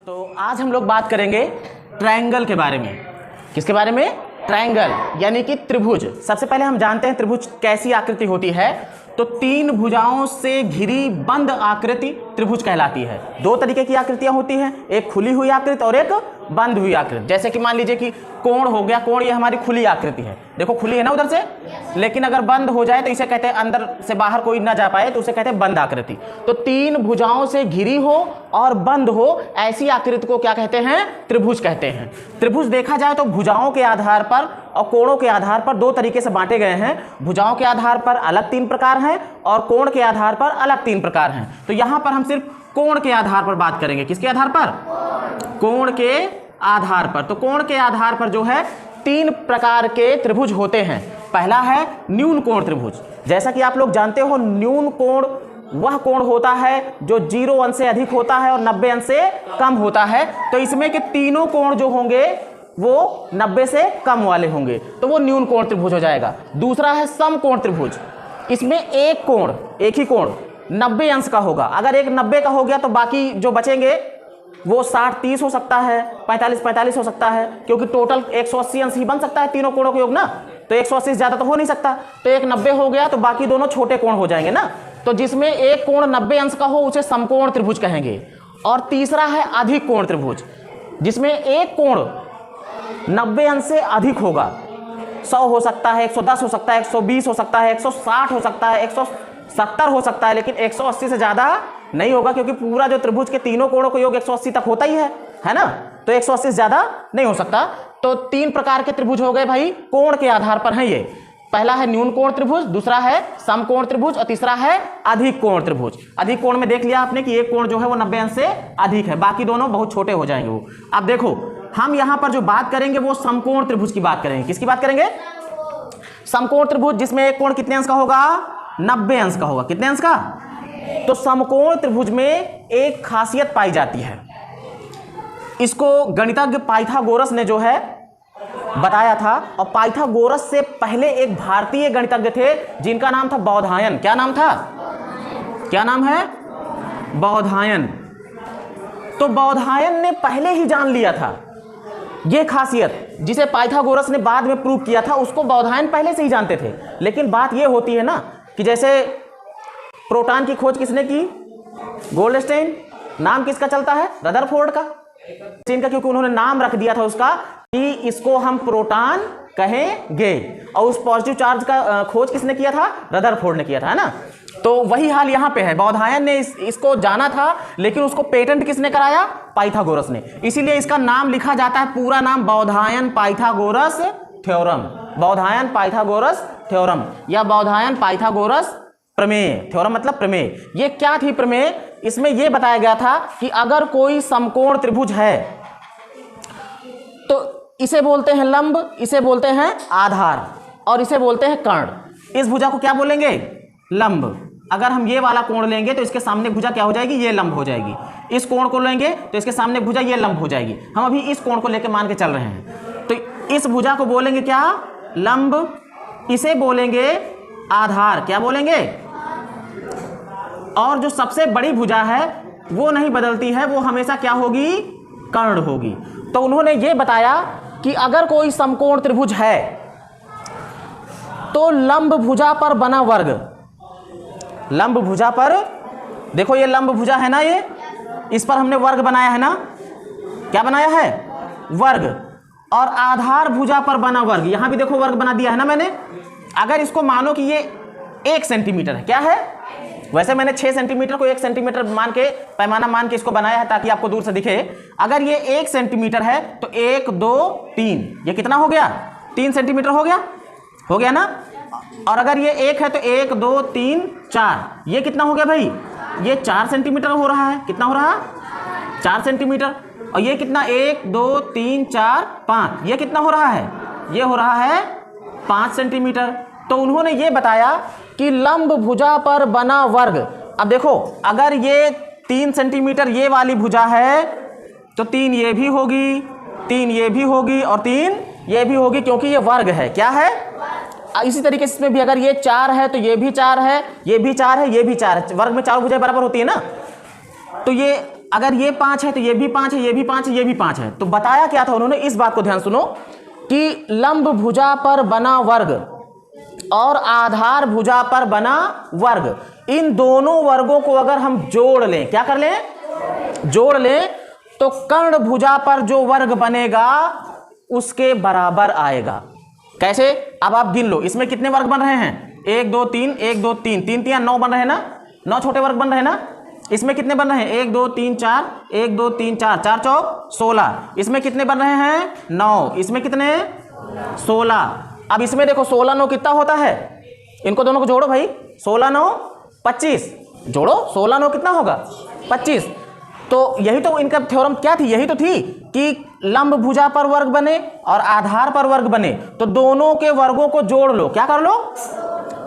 तो आज हम लोग बात करेंगे ट्रायंगल के बारे में। किसके बारे में? ट्रायंगल यानी कि त्रिभुज। सबसे पहले हम जानते हैं त्रिभुज कैसी आकृति होती है। तो तीन भुजाओं से घिरी बंद आकृति त्रिभुज कहलाती है। दो तरीके की आकृतियां होती हैं, एक खुली हुई आकृति और एक बंद हुई आकृति। जैसे कि मान लीजिए कि कोण हो गया, कोण ये हमारी खुली आकृति है, देखो खुली है ना उधर से, लेकिन अगर बंद हो जाए तो इसे कहते हैं अंदर से बाहर कोई ना जा पाए तो उसे कहते हैं बंद आकृति। तो तीन भुजाओं से घिरी हो और बंद हो ऐसी आकृति को क्या कहते हैं? त्रिभुज कहते हैं। त्रिभुज देखा जाए तो भुजाओं के आधार पर और कोणों के आधार पर दो तरीके से बांटे गए हैं। भुजाओं के आधार पर अलग तीन प्रकार हैं और कोण के आधार पर अलग तीन प्रकार हैं। तो यहां पर हम सिर्फ कोण के आधार पर बात करेंगे। किसके आधार पर? कोण के आधार पर। तो कोण के आधार पर जो है तीन प्रकार के त्रिभुज होते हैं। पहला है न्यून कोण त्रिभुज। जैसा कि आप लोग जानते हो, न्यून कोण वह कोण होता है जो 0 अंश से अधिक होता है और 90 अंश से कम होता है। तो इसमें के तीनों कोण जो होंगे वो 90 से कम वाले होंगे, तो वो न्यून कोण त्रिभुज हो जाएगा। दूसरा है समकोण त्रिभुज। इसमें एक कोण, एक ही कोण 90 अंश का होगा। अगर एक 90 का हो गया तो बाकी जो बचेंगे वो 60-30 हो सकता है, 45-45 हो सकता है, क्योंकि टोटल 180 अंश ही बन सकता है तीनों कोणों का योग ना। तो 180 ज्यादा तो हो नहीं सकता। तो एक 90 हो गया तो बाकी दोनों छोटे कोण हो जाएंगे ना। तो जिसमें एक कोण 90 अंश का हो उसे समकोण त्रिभुज कहेंगे। और तीसरा है अधिक कोण त्रिभुज, जिसमें एक कोण 90 अंश से अधिक होगा। 100 हो सकता है, 110 हो सकता है, 120 हो सकता है, 160 हो सकता है, 170 हो सकता है, लेकिन 180 से ज्यादा नहीं होगा, क्योंकि पूरा जो त्रिभुज के तीनों कोणों का योग 180 तक होता ही है ना। तो 180 से ज्यादा नहीं हो सकता। तो तीन प्रकार के त्रिभुज हो गए भाई, कोण के आधार पर हैं ये। पहला है न्यून कोण त्रिभुज, दूसरा है समकोण त्रिभुज और तीसरा है अधिक कोण त्रिभुज। अधिक कोण में देख लिया आपने कि एक कोण जो है वो 90 अंश से अधिक है, बाकी दोनों बहुत छोटे हो जाएंगे वो। अब देखो हम यहां पर जो बात करेंगे वो समकोण त्रिभुज की बात करेंगे। किसकी बात करेंगे? समकोण त्रिभुज, जिसमें एक कोण कितने अंश का होगा? 90 अंश का होगा। कितने अंश का? तो समकोण त्रिभुज में एक खासियत पाई जाती है। इसको गणितज्ञ पाइथागोरस ने जो है बताया था, और पाइथागोरस से पहले एक भारतीय गणितज्ञ थे जिनका नाम था बौधायन। क्या नाम था? क्या नाम है? बौधायन। तो बौधायन ने पहले ही जान लिया था ये खासियत, जिसे पाइथागोरस ने बाद में प्रूव किया था, उसको बौधायन पहले से ही जानते थे। लेकिन बात ये होती है ना कि जैसे प्रोटॉन की खोज किसने की? गोल्डस्टेन। नाम किसका चलता है? रदरफोर्ड का। इनका क्योंकि उन्होंने नाम रख दिया था उसका कि इसको हम प्रोटॉन कहेंगे। और उस पॉजिटिव चार्ज का खोज किसने किया था? रदरफोर्ड ने किया था, है ना। तो वही हाल यहां पे है। बौधायन ने इसको जाना था, लेकिन उसको पेटेंट किसने कराया? पाइथागोरस ने। इसीलिए इसका नाम लिखा जाता है, पूरा नाम Baudhayana Pythagoras theorem. Baudhayana Pythagoras theorem या बौधायन पाइथागोरस प्रमेय। थ्योरम मतलब प्रमेय। ये क्या थी प्रमेय? इसमें यह बताया गया था कि अगर कोई समकोण त्रिभुज है तो इसे बोलते हैं लंब, इसे बोलते हैं आधार और इसे बोलते हैं कर्ण। इस भुजा को क्या बोलेंगे? लंब। अगर हम ये वाला कोण लेंगे तो इसके सामने भुजा क्या हो जाएगी? ये लंब हो जाएगी। इस कोण को लेंगे तो इसके सामने भुजा ये लंब हो जाएगी। हम अभी इस कोण को लेकर मान के चल रहे हैं। तो इस भुजा को बोलेंगे क्या? लंब। इसे बोलेंगे आधार। क्या बोलेंगे? और जो सबसे बड़ी भुजा है वो नहीं बदलती है, वो हमेशा क्या होगी? कर्ण होगी। तो उन्होंने ये बताया कि अगर कोई समकोण त्रिभुज है तो लंब भुजा पर बना वर्ग, लंब भुजा पर, देखो ये लंब भुजा है ना, ये इस पर हमने वर्ग बनाया है ना। क्या बनाया है? वर्ग। और आधार भुजा पर बना वर्ग, यहां भी देखो वर्ग बना दिया है ना मैंने। अगर इसको मानो कि ये 1 सेंटीमीटर है, क्या है? वैसे मैंने 6 सेंटीमीटर को 1 सेंटीमीटर मान के, पैमाना मान के इसको बनाया है ताकि आपको दूर से दिखे। अगर ये 1 सेंटीमीटर है तो 1 2 3, ये कितना हो गया? 3 सेंटीमीटर हो गया, हो गया ना। और अगर ये 1 है तो 1 2 3 4, ये कितना हो गया भाई? ये 4 सेंटीमीटर हो रहा है। कितना हो रहा है? 4 सेंटीमीटर। और ये कितना? 1 2 3 4 5, ये कितना हो रहा है? ये हो रहा है 5 सेंटीमीटर। तो उन्होंने ये बताया कि लंब भुजा पर बना वर्ग। अब देखो अगर ये 3 सेंटीमीटर ये वाली भुजा है तो 3 ये भी होगी, 3 ये भी होगी और 3 ये भी होगी, क्योंकि ये वर्ग है। क्या है? इसी तरीके से इसमें भी अगर ये 4 है तो ये भी 4 है, ये भी 4 है, ये भी 4 है। वर्ग में 4 भुजाएं बराबर होती है ना। तो ये अगर ये 5 है तो ये भी 5 है, ये भी 5 है, ये भी 5 है। तो बताया क्या था उन्होंने, इस बात को ध्यान सुनो कि लंब भुजा पर बना वर्ग और आधार भुजा पर बना वर्ग, इन दोनों वर्गों को अगर हम जोड़ लें, क्या कर लें, जोड़ लें, तो कर्ण भुजा पर जो वर्ग बनेगा उसके बराबर आएगा। कैसे? अब आप गिन लो, इसमें कितने वर्ग बन रहे हैं, 1 2 3, 1 2 3, 3 3 9 बन रहे हैं ना, 9 छोटे वर्ग बन रहे हैं ना। इसमें कितने बन रहे हैं, 1 2 3 4, 1 2 3 4, 4 चौक 16। इसमें कितने बन रहे हैं, 9। इसमें कितने, 16। अब इसमें देखो 16 9 कितना होता है, इनको दोनों को जोड़ो भाई, 16 9 25, जोड़ो 16 9 कितना होगा, 25। तो यही तो इनका थ्योरम क्या थी, यही तो थी कि लंब भुजा पर वर्ग बने और आधार पर वर्ग बने, तो दोनों के वर्गों को जोड़ लो, क्या कर लो,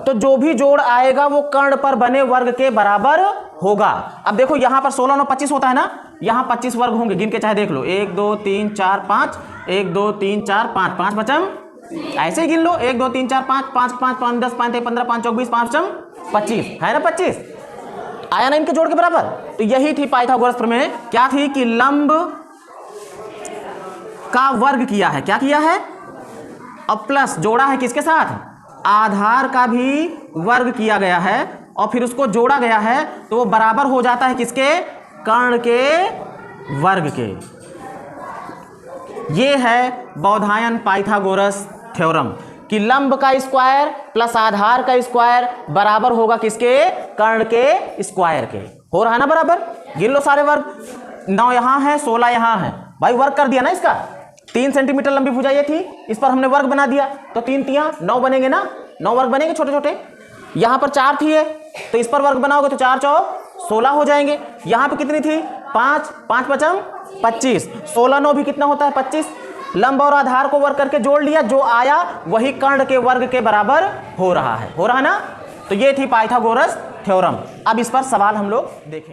तो जो भी जोड़ आएगा वो कर्ण पर बने वर्ग के बराबर होगा। अब देखो यहां पर 16 9 25 होता है ना, यहां 25 वर्ग होंगे, गिन के चाहे देख लो, 1 2 3 4 5, 1 2 3 4 5, 5 बचम, ऐसे ही गिन लो, 1 2 3 4 5, 5 5 5 10 5 15 5 24 5 बचम 25, है ना 25, आया ना इनके जोड़ के बराबर। तो यही थी पाइथागोरस प्रमेय, क्या थी कि लंब का वर्ग किया है, क्या किया है, और प्लस जोड़ा है किसके साथ, आधार का भी वर्ग किया गया है और फिर उसको जोड़ा गया है, तो वो बराबर हो जाता है किसके, कर्ण के वर्ग के। ये है बौधायन पाइथागोरस थ्योरम कि लंब का स्क्वायर प्लस आधार का स्क्वायर बराबर होगा किसके, कर्ण के स्क्वायर के। हो रहा है ना बराबर, गिन लो सारे वर्ग, 9 यहां है, 16 यहां है, भाई वर्ग कर दिया ना इसका। 3 सेंटीमीटर लंबी भुजा ये थी, इस पर हमने वर्ग बना दिया, तो 3 3 9 बनेंगे ना, 9 वर्ग बनेंगे छोटे छोटे। यहां पर 4 थी है, तो इस पर वर्ग बनाओगे तो 4 चौक 16 हो जाएंगे। यहां पे कितनी थी, 5 5 पचम 25, 16 9 भी कितना होता है 25। लंब और आधार को वर्ग करके जोड़ लिया, जो आया वही कर्ण के वर्ग के बराबर हो रहा है, हो रहा है ना। तो ये थी पाइथागोरस थ्योरम। अब इस पर सवाल हम लोग देखेंगे।